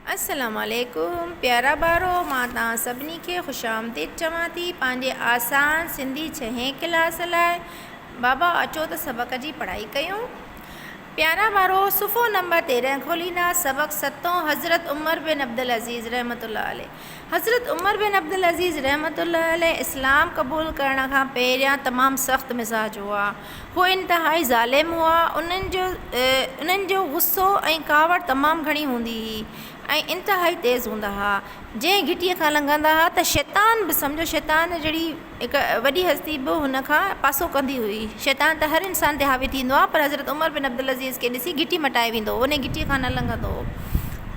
अस्सलाम वालेकुम प्यारा ॿारो, मां तव्हां सभिनी खे ख़ुशि आमदीद चवां थी पंहिंजे आसान सिंधी 6 क्लास लाइ। बाबा अचो त सबक़ जी पढ़ाई कयूं। प्यारा ॿारो, सुफ़ो नंबर 13 खोलींदा। सबक़ 7 हज़रत उमर बिन अब्दुल अज़ीज़ रहमतुल्लाह अलैह। हज़रत उमर बिन अब्दुल अज़ीज़ रहमतुल्लाह अलैह इस्लाम क़बूल करण खां पहिरियां तमामु सख़्तु मिज़ाज हुआ। हू इंतिहाई ज़ालिम हुआ। उन्हनि जो गुस्सो ऐं कावड़ तमामु घणी हूंदी हुई ऐं इंतिहाई तेज़ हूंदा हुआ। जंहिं घिटीअ खां लंघंदा हुआ त शैतान बि सम्झो, शैतान जहिड़ी हिकु वॾी हस्ती बि हुन खां पासो कंदी हुई। शैतान त हर इंसान ते हावी थींदो आहे, पर हज़रत उमर बिन अब्दुल अज़ीज़ खे ॾिसी घिटी मटाए वेंदो, उन घिटीअ खां न लंघंदो हो।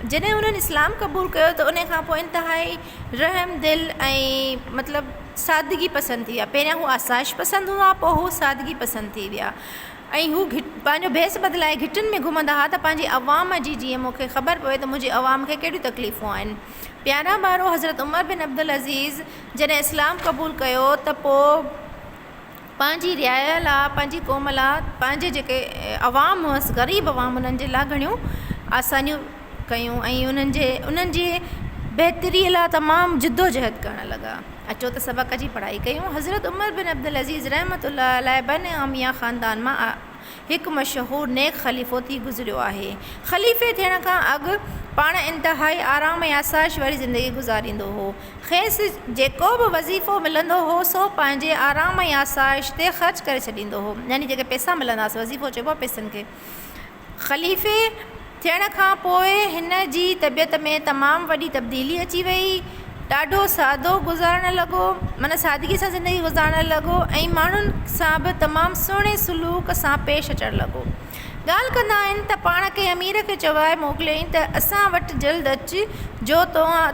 जॾहिं उन्हनि इस्लाम क़बूल कयो त उन खां पोइ इंतिहाई रहम दिल ऐं मतिलबु सादगी पसंदि थी विया। पहिरियां हू आसाइश पसंदि हुआ, पोइ हू सादगी पसंदि थी विया ऐं हू पंहिंजो भेस बदिलाए घिटियुनि में घुमंदा हुआ त पंहिंजी अवाम जी जीअं मूंखे ख़बर पए त मुंहिंजी अवाम खे कहिड़ियूं तकलीफ़ूं आहिनि। प्यारा ॿारो, हज़रत उमर बिन अब्दुल अज़ीज़ जॾहिं इस्लाम क़बूल कयो त पोइ पंहिंजी रियाया लाइ, पंहिंजी क़ौम लाइ, पंहिंजे जेके अवाम हुअसि, ग़रीब अवाम, उन्हनि जे लाइ घणियूं आसानियूं कयूं ऐं उन्हनि जे बहितरीअ लाइ तमामु जिद्दोजहद करणु लॻा। अचो त सबक़ जी पढ़ाई कयूं। हज़रत उमर बिन अब्दुल अज़ीज़ रहमतुल्लाह अलैह बने आमिया ख़ानदान मां हिकु मशहूरु नेक ख़लीफ़ो थी गुज़रियो आहे। ख़लीफ़े थियण खां अॻु पाण इंतिहाई आराम ऐं आसाइश वारी ज़िंदगी गुज़ारींदो हो। खेसि जेको बि वज़ीफ़ो मिलंदो हो सो पंहिंजे आराम ऐं आसाइश ते ख़र्च करे छॾींदो हो, यानी जेके पैसा मिलंदासीं, वज़ीफ़ो चइबो आहे पैसनि खे। ख़लीफ़े थियण खां पोइ हिन जी तबियत में तमामु वॾी तब्दीली अची वई। ॾाढो सादो गुज़ारणु लॻो, माना सादगी सां ज़िंदगी गुज़ारणु लॻो ऐं माण्हुनि सां बि तमामु सुहिणे सलूक सां पेश अचणु लॻो। ॻाल्हि कंदा आहिनि त पाण खे अमीर खे चवाए मोकिलियईं त असां वटि जल्द अचु, जो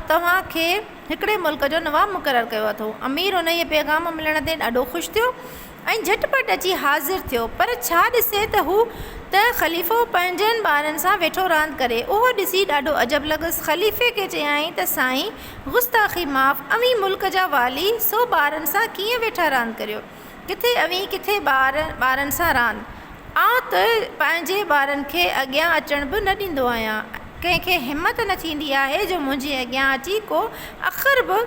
तव्हांखे हिकिड़े मुल्क जो नवाब मुक़ररु कयो अथव। अमीर उन जे पैगाम मिलण ते ॾाढो ख़ुशि थियो ऐं झटिपटि अची हाज़िर थियो, पर छा ॾिसे त हू त ख़लीफ़ो पंहिंजनि ॿारनि सां वेठो रांदि करे। उहो ॾिसी ॾाढो अजब लॻसि। ख़लीफ़े खे चयाईं त साईं, गुस्ताख़ी माफ़, अवी मुल्क जा वाली, सो ॿारनि सां कीअं वेठा रांदि करियो? किथे अवी, किथे ॿारनि सां रांदि? आउं त पंहिंजे ॿारनि खे अॻियां अचण बि न ॾींदो आहियां। कंहिंखे हिमत न थींदी आहे जो मुंहिंजे अॻियां अची को अख़र बि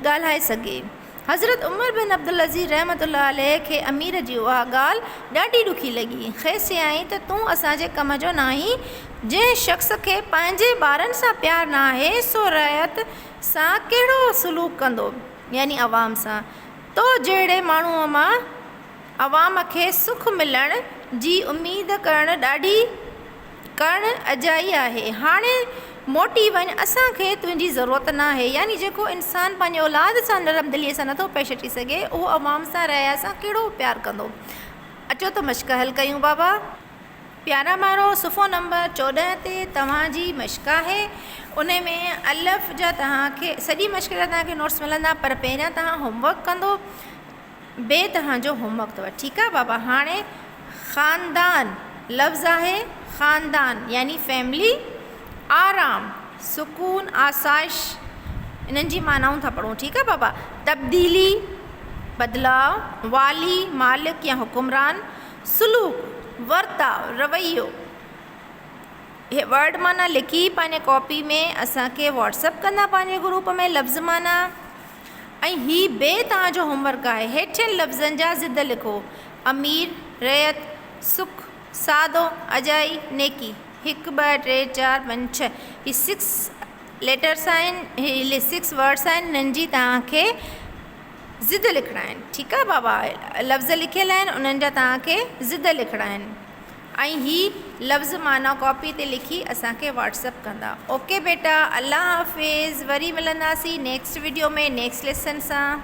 ॻाल्हाए सघे। हज़रत उमर बिन अब्दुल अज़ीज़ रहमतुल्लाह अलैह खे अमीर जी उहा ॻाल्हि ॾाढी ॾुखी लॻी। खेसि चयाईं त तूं असांजे कम जो न आहीं। जंहिं शख़्स खे पंहिंजे ॿारनि सां प्यारु न आहे सो रयत सां कहिड़ो सलूक कंदो, यानी अवाम सां। तो जहिड़े माण्हूअ मां अवाम खे सुख मिलण जी उमेद करणु अजाई आहे। हाणे मोटी वञ, असांखे तुंहिंजी ज़रूरत न आहे। यानी जेको इंसानु पंहिंजे औलाद सां नरम दिलीअ सां नथो पेश अची सघे, उहो अवाम सां रहिया सां कहिड़ो प्यारु कंदो। अचो त मश्क हल कयूं बाबा। प्यारा ॿारो, सुफ़ो नंबर 14 ते तव्हांजी मश्क आहे। उन में अलफ़ जा तव्हांखे सॼी मश्क जा तव्हांखे नोट्स मिलंदा, पर पहिरियां तव्हां होमवर्क कंदो, ॿिए तव्हांजो होमवर्क अथव। ठीकु आहे बाबा। हाणे ख़ानदान लफ़्ज़ आहे, ख़ानदान यानी फैमिली, आराम, सुकून, आसाइश, इन्हनि जी मानाऊं था पढ़ूं। ठीकु आहे बाबा। तब्दीली, बदलाव, वाली, मालिक या हुकुमरान, सुलूक, वर्ताव, रवैयो। इहे वर्ड माना लिखी पंहिंजे कॉपी में असांखे व्हाट्सअप कंदा पंहिंजे ग्रुप में, लफ़्ज़ माना। ऐं हीअ ॿिए तव्हांजो होमवर्क आहे। हेठियनि लफ़्ज़नि जा ज़िद लिखो। अमीर, रयत, सुख, सादो, अजाई, नेकी। 1 2 3 4 5 6 ही 6 लेटर्स आहिनि, ही 6 वर्ड्स आहिनि। हिननि जी तव्हांखे ज़िद लिखणा आहिनि। ठीकु आहे बाबा। लफ़्ज़ लिखियल आहिनि, उन्हनि जा तव्हांखे ज़िद लिखणा आहिनि ऐं ही लफ़्ज़ माना कॉपी ते लिखी असांखे व्हाट्सअप कंदा। ओके बेटा, अल्लाह हाफ़िज़। वरी मिलंदासीं नेक्स्ट वीडियो में नेक्स्ट लेसन सां।